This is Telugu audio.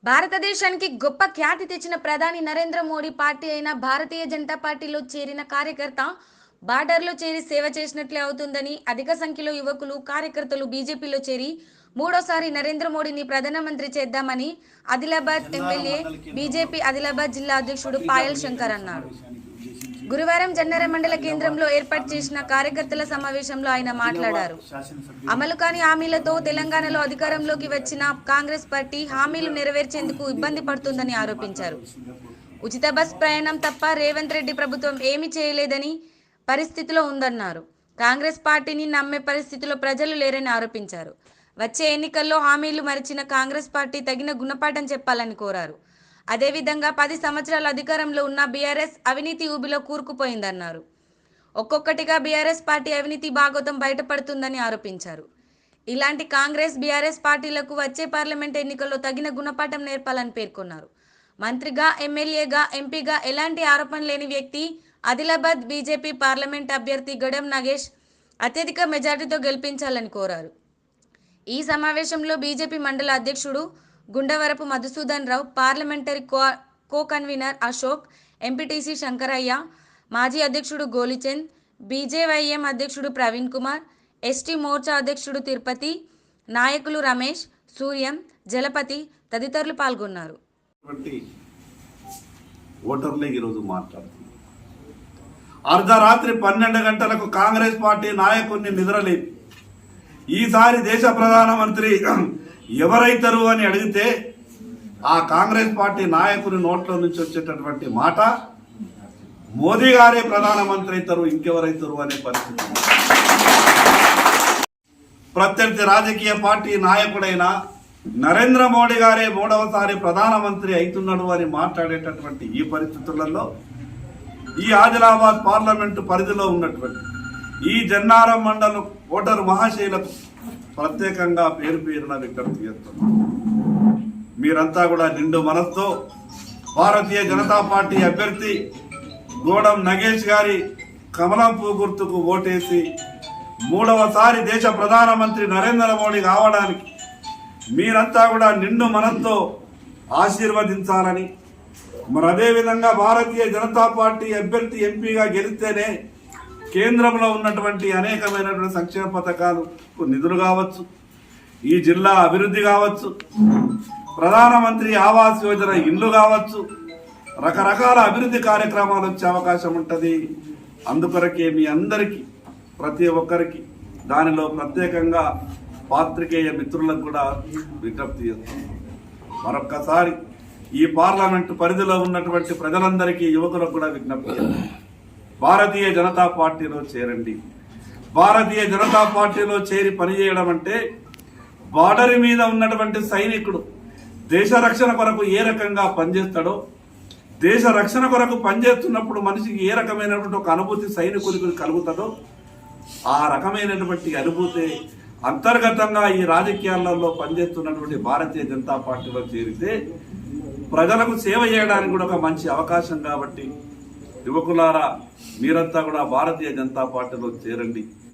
భారతదేశానికి గొప్ప ఖ్యాతి తెచ్చిన ప్రధాని నరేంద్ర మోడీ పార్టీ అయిన భారతీయ జనతా పార్టీలో చేరిన కార్యకర్త బార్డర్లో చేరి సేవ చేసినట్లే అవుతుందని అధిక సంఖ్యలో యువకులు కార్యకర్తలు బీజేపీలో చేరి మూడోసారి నరేంద్ర మోడీని ప్రధానమంత్రి చేద్దామని ఆదిలాబాద్ ఎమ్మెల్యే బీజేపీ ఆదిలాబాద్ జిల్లా అధ్యక్షుడు పాయల్ శంకర్ అన్నారు. గురువారం జన్నెర మండల కేంద్రంలో ఏర్పాటు చేసిన కార్యకర్తల సమావేశంలో ఆయన మాట్లాడారు. అమలు కాని హామీలతో తెలంగాణలో అధికారంలోకి వచ్చిన కాంగ్రెస్ పార్టీ హామీలు నెరవేర్చేందుకు ఇబ్బంది పడుతుందని ఆరోపించారు. ఉచిత బస్ ప్రయాణం తప్ప రేవంత్ రెడ్డి ప్రభుత్వం ఏమీ చేయలేదని పరిస్థితిలో ఉందన్నారు. కాంగ్రెస్ పార్టీని నమ్మే పరిస్థితిలో ప్రజలు లేరని ఆరోపించారు. వచ్చే ఎన్నికల్లో హామీలు మరిచిన కాంగ్రెస్ పార్టీ తగిన గుణపాఠం చెప్పాలని కోరారు. అదేవిధంగా 10 సంవత్సరాల అధికారంలో ఉన్న బీఆర్ఎస్ అవినీతి ఊబిలో కూరుకుపోయిందన్నారు. ఒక్కొక్కటిగా బీఆర్ఎస్ పార్టీ అవినీతి భాగోతం బయటపడుతుందని ఆరోపించారు. ఇలాంటి కాంగ్రెస్ బీఆర్ఎస్ పార్టీలకు వచ్చే పార్లమెంట్ ఎన్నికల్లో తగిన గుణపాఠం నేర్పాలని పేర్కొన్నారు. మంత్రిగా, ఎమ్మెల్యేగా, ఎంపీగా ఎలాంటి ఆరోపణ లేని వ్యక్తి ఆదిలాబాద్ బీజేపీ పార్లమెంట్ అభ్యర్థి గడం నగేష్ అత్యధిక మెజార్టీతో గెలిపించాలని కోరారు. ఈ సమావేశంలో బీజేపీ మండల అధ్యక్షుడు Gundavarapu Madhusudan Rao, parliamentary co convener Ashok, MPTC Shankaraiah, మాజీ అధ్యక్షుడు గోలిచంద్, బీజేవైఎం అధ్యక్షుడు ప్రవీణ్ కుమార్, ఎస్టీ మోర్చా అధ్యక్షుడు తిరుపతి, నాయకులు రమేష్, సూర్యం, జలపతి తదితరులు పాల్గొన్నారు. అర్ధరాత్రి 12 గంటలకు కాంగ్రెస్ పార్టీ నాయకుడిని నిద్రలేపి ఈసారి దేశ ప్రధానమంత్రి ఎవరైతారు అని అడిగితే ఆ కాంగ్రెస్ పార్టీ నాయకుని నోట్ల నుంచి వచ్చేటటువంటి మాట మోదీ గారే ప్రధానమంత్రి అవుతారు, ఇంకెవరైతారు అనే పరిస్థితి. ప్రత్యర్థి రాజకీయ పార్టీ నాయకుడైన నరేంద్ర మోడీ గారే 3వసారి ప్రధానమంత్రి అవుతున్నాడు అని మాట్లాడేటటువంటి ఈ పరిస్థితులలో ఈ ఆదిలాబాద్ పార్లమెంటు పరిధిలో ఉన్నటువంటి ఈ జన్నారం మండలం ఓటరు మహాశైలకు ప్రత్యేకంగా పేరు పేరున విజ్ఞప్తి చేస్తున్నాం. మీరంతా కూడా నిండు మనస్తో భారతీయ జనతా పార్టీ అభ్యర్థి గోడం నగేష్ గారి కమలం పువ్వు గుర్తుకు ఓటేసి 3వసారి దేశ ప్రధానమంత్రి నరేంద్ర మోడీ కావడానికి మీరంతా కూడా నిండు మనస్తో ఆశీర్వదించాలని, మరి అదేవిధంగా భారతీయ జనతా పార్టీ అభ్యర్థి ఎంపీగా గెలిస్తేనే కేంద్రంలో ఉన్నటువంటి అనేకమైనటువంటి సంక్షేమ పథకాలు నిధులు కావచ్చు, ఈ జిల్లా అభివృద్ధి కావచ్చు, ప్రధానమంత్రి ఆవాస్ యోజన ఇల్లు కావచ్చు, రకరకాల అభివృద్ధి కార్యక్రమాలు వచ్చే అవకాశం ఉంటుంది. అందుకొరకే మీ అందరికీ ప్రతి ఒక్కరికి దానిలో ప్రత్యేకంగా పాత్రికేయ మిత్రులకు కూడా విజ్ఞప్తి చేస్తున్నాం. మరొక్కసారి ఈ పార్లమెంటు పరిధిలో ఉన్నటువంటి ప్రజలందరికీ, యువకులకు కూడా విజ్ఞప్తి చేస్తున్నాం. భారతీయ జనతా పార్టీలో చేరండి. భారతీయ జనతా పార్టీలో చేరి పనిచేయడం అంటే బార్డర్ మీద ఉన్నటువంటి సైనికుడు దేశ రక్షణ కొరకు ఏ రకంగా పనిచేస్తాడో, దేశ రక్షణ కొరకు పనిచేస్తున్నప్పుడు మనిషికి ఏ రకమైనటువంటి ఒక అనుభూతి సైనికుడికి కలుగుతుందో ఆ రకమైనటువంటి అనుభూతి అంతర్గతంగా ఈ రాజకీయాలలో పనిచేస్తున్నటువంటి భారతీయ జనతా పార్టీలో చేరితే ప్రజలకు సేవ చేయడానికి కూడా ఒక మంచి అవకాశం. కాబట్టి యువకులారా, మీరంతా కూడా భారతీయ జనతా పార్టీలో చేరండి.